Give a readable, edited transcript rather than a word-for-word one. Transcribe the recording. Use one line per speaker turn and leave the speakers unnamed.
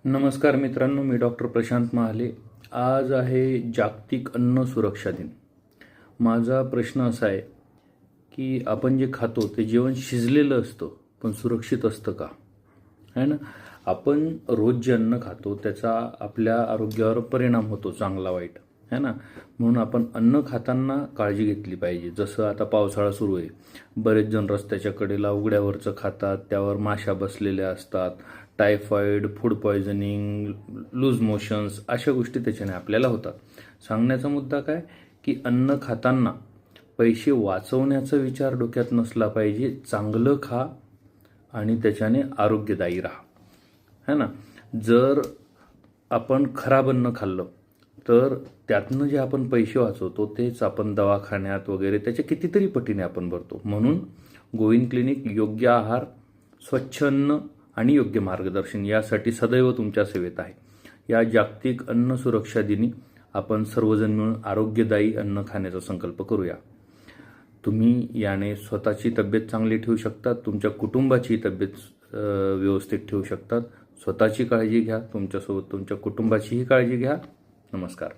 नमस्कार मित्रांनो, मी डॉक्टर प्रशांत महाले. आज आहे जागतिक अन्न सुरक्षा दिन. माझा प्रश्न असा आहे की आपण जे खातो ते जेवण शिजलेलं असतं पण सुरक्षित असतं का? है ना. आपण रोज जे अन्न खातो त्याचा आपल्या आरोग्यावर परिणाम होतो, चांगला वाईट, है ना. म्हणून आपण अन्न खाताना काळजी घेतली पाहिजे. जसं आता पावसाळा सुरू आहे, बरेच जण रस्त्याच्या कडेला उघड्यावरचं खातात, त्यावर माशा बसलेल्या असतात. Typhoid, food poisoning, loose motions अशा गोष्टी त्याच्याने आपल्याला होतात. सांगण्याचा मुद्दा काय की अन्न खाताना पैसे वाचवण्याचा विचार डोक्यात नसला पाहिजे. चांगलं खा आणि त्याच्याने आरोग्यदायी राहा, है ना. जर आपण खराब अन्न खाल्लं तर त्यातनं जे आपण पैसे वाचवतो तेच आपण दवाखान्यात वगैरे त्याच्या कितीतरी पटीने आपण भरतो. म्हणून गोविंद क्लिनिक योग्य आहार, स्वच्छ अन्न आणि योग्य मार्गदर्शन यासाठी सदैव तुमच्या सेवेत आहे. या जागतिक अन्न सुरक्षा दिनी आपण सर्वजण मिळून आरोग्यदायी अन्न खाण्याचा संकल्प करूया. तुम्ही याने स्वतःची तब्येत चांगली ठेवू शकता, तुमच्या कुटुंबाची तब्येत व्यवस्थित ठेवू शकतात. स्वतःची काळजी घ्या, तुमच्यासोबत तुमच्या कुटुंबाचीही काळजी घ्या. नमस्कार.